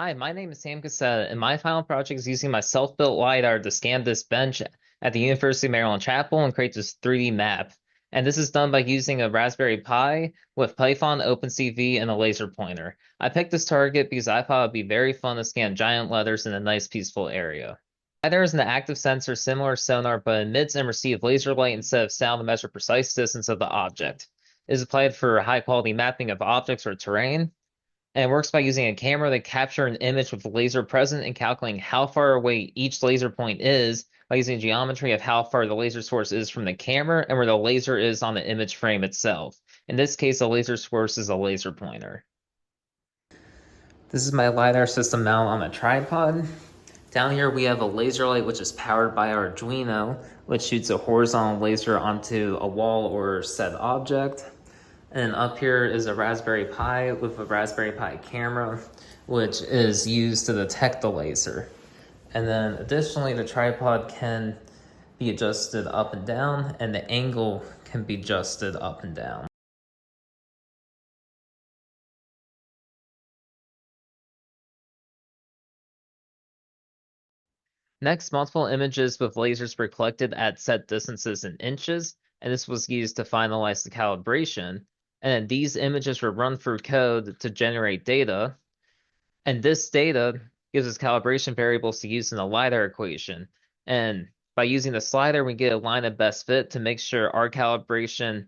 Hi, my name is Sam Cassetta, and my final project is using my self-built LiDAR to scan this bench at the University of Maryland Chapel and create this 3D map. And this is done by using a Raspberry Pi with Python, OpenCV, and a laser pointer. I picked this target because I thought it'd be very fun to scan giant letters in a nice, peaceful area. LiDAR is an active sensor similar to sonar, but emits and receives laser light instead of sound to measure precise distance of the object. It is applied for high-quality mapping of objects or terrain, and it works by using a camera to capture an image with the laser present and calculating how far away each laser point is by using geometry of how far the laser source is from the camera and where the laser is on the image frame itself. In this case, the laser source is a laser pointer. This is my LiDAR system mount on a tripod. Down here we have a laser light which is powered by Arduino, which shoots a horizontal laser onto a wall or said object. And up here is a Raspberry Pi with a Raspberry Pi camera, which is used to detect the laser. And then additionally, the tripod can be adjusted up and down, and the angle can be adjusted up and down. Next, multiple images with lasers were collected at set distances in inches, and this was used to finalize the calibration. And these images were run through code to generate data, and this data gives us calibration variables to use in the LiDAR equation. And by using the slider, we get a line of best fit to make sure our calibration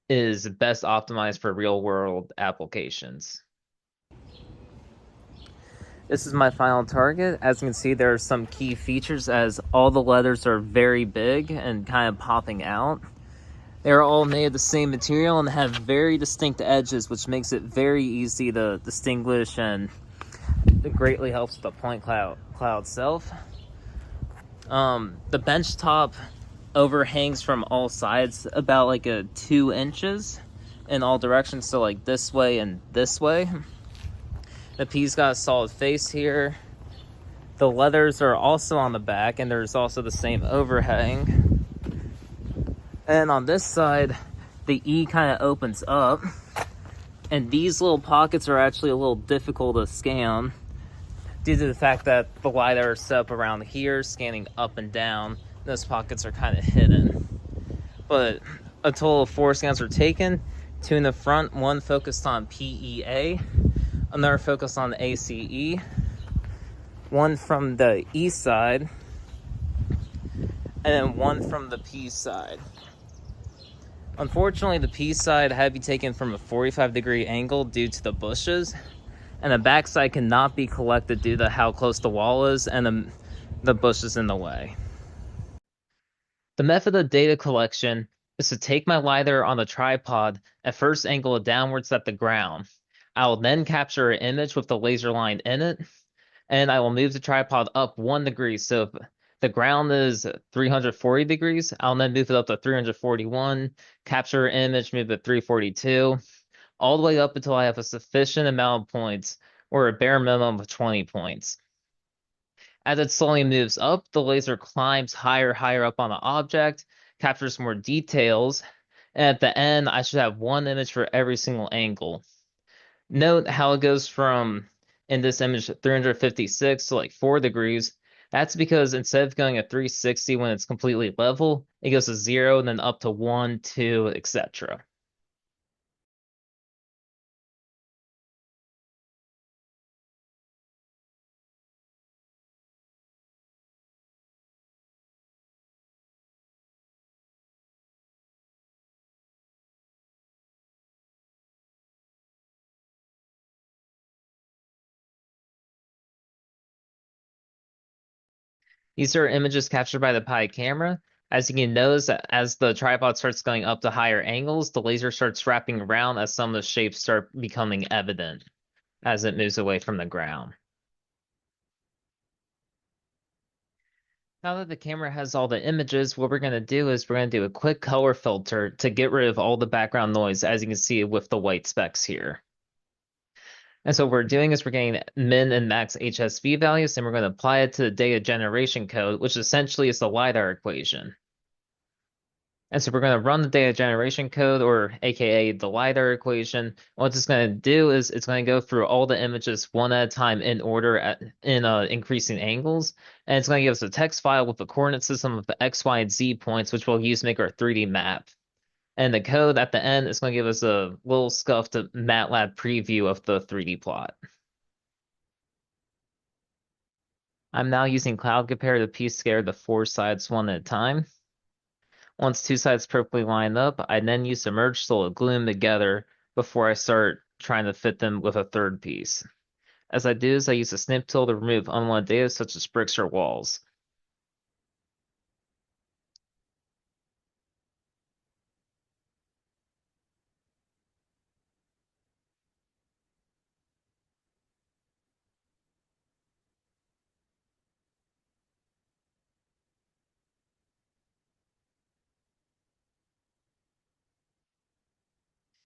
is best optimized for real world applications. This is my final target. As you can see, there are some key features as all the letters are very big and kind of popping out. They're all made of the same material and have very distinct edges, which makes it very easy to distinguish, and it greatly helps with the point cloud itself. The bench top overhangs from all sides about like 2 inches in all directions, so like this way and this way. The P's got a solid face here. The letters are also on the back, and there's also the same overhang. And on this side, the E kind of opens up, and these little pockets are actually a little difficult to scan due to the fact that the LiDAR is set up around here, scanning up and down. Those pockets are kind of hidden. But a total of 4 scans were taken, 2 in the front, 1 focused on PEA, another focused on the ACE, 1 from the E side, and then 1 from the P side. Unfortunately, the P side had to be taken from a 45-degree angle due to the bushes, and the back side cannot be collected due to how close the wall is and the bushes in the way. The method of data collection is to take my LiDAR on the tripod and first angle it downwards at the ground. I will then capture an image with the laser line in it, and I will move the tripod up 1 degree. So if the ground is 340 degrees, I'll then move it up to 341, capture an image, move it 342, all the way up until I have a sufficient amount of points, or a bare minimum of 20 points. As it slowly moves up, the laser climbs higher up on the object, captures more details, and at the end, I should have 1 image for every single angle. Note how it goes from, in this image, 356 to like 4 degrees. That's because instead of going at 360 when it's completely level, it goes to 0 and then up to 1, 2, etc. These are images captured by the Pi camera. As you can notice, as the tripod starts going up to higher angles, the laser starts wrapping around as some of the shapes start becoming evident as it moves away from the ground. Now that the camera has all the images, what we're going to do is we're going to do a quick color filter to get rid of all the background noise, as you can see with the white specks here. And so what we're doing is we're getting min and max HSV values, and we're going to apply it to the data generation code, which essentially is the LiDAR equation. And so we're going to run the data generation code, or AKA the Lidar equation. What it's going to do is it's going to go through all the images one at a time in order in increasing angles. And it's going to give us a text file with the coordinate system of the X, Y, and Z points, which we'll use to make our 3D map. And the code at the end is going to give us a little scuffed MATLAB preview of the 3D plot. I'm now using Cloud Compare to piece together the 4 sides one at a time. Once 2 sides perfectly line up, I then use the merge tool to glue them together before I start trying to fit them with a third piece. As I do this, I use the snip tool to remove unwanted data such as bricks or walls.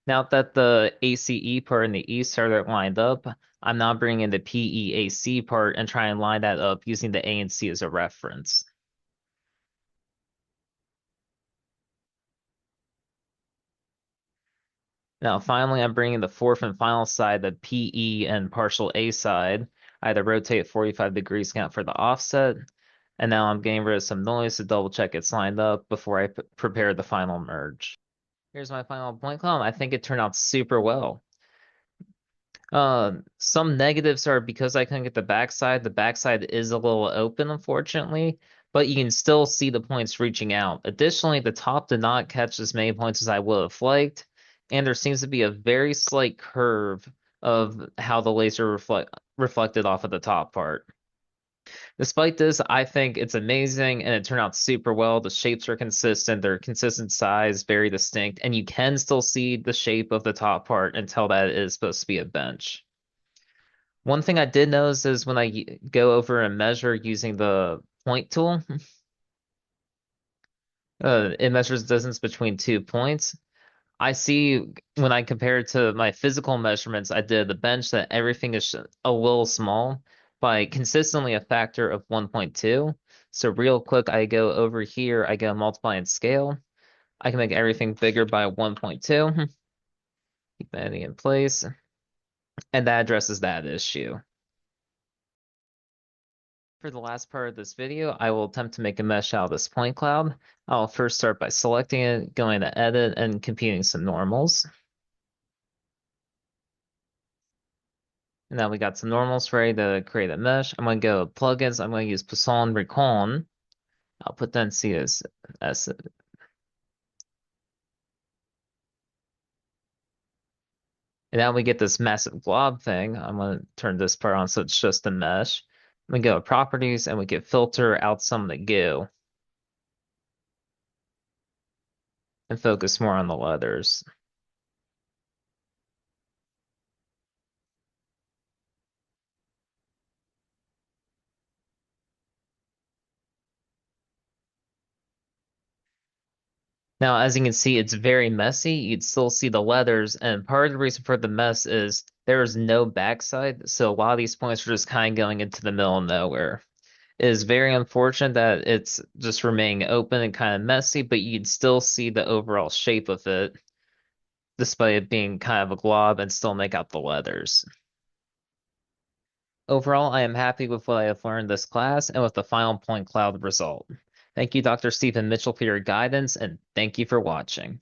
Now that the ACE part and the E are lined up, I'm now bringing the PEAC part and trying to line that up using the A and C as a reference. Now, finally, I'm bringing the fourth and final side, the PE and partial A side. I had to rotate 45 degrees, count for the offset. And now I'm getting rid of some noise to double check it's lined up before I prepare the final merge. Here's my final point cloud. I think it turned out super well. Some negatives are because I couldn't get the backside. The backside is a little open, unfortunately, but you can still see the points reaching out. Additionally, the top did not catch as many points as I would have liked, and there seems to be a very slight curve of how the laser reflected off of the top part. Despite this, I think it's amazing and it turned out super well. The shapes are consistent, they're consistent size, very distinct, and you can still see the shape of the top part and tell that it is supposed to be a bench. One thing I did notice is when I go over and measure using the point tool, it measures the distance between 2 points. I see when I compare it to my physical measurements I did the bench that everything is a little small by consistently a factor of 1.2. So real quick, I go over here, I go multiply and scale. I can make everything bigger by 1.2. Keep that in place. And that addresses that issue. For the last part of this video, I will attempt to make a mesh out of this point cloud. I'll first start by selecting it, going to edit, and computing some normals. And now we got some normals ready to create a mesh. I'm going to go plugins. I'm going to use Poisson Recon. I'll put that in CSS. And now we get this massive blob thing. I'm going to turn this part on so it's just a mesh. We go to properties and we can filter out some of the goo and focus more on the leathers. Now, as you can see, it's very messy. You'd still see the leathers, and part of the reason for the mess is there is no backside, so a lot of these points are just kind of going into the middle of nowhere. It is very unfortunate that it's just remaining open and kind of messy, but you'd still see the overall shape of it, despite it being kind of a glob and still make out the leathers. Overall, I am happy with what I have learned this class and with the final point cloud result. Thank you, Dr. Stephen Mitchell, for your guidance, and thank you for watching.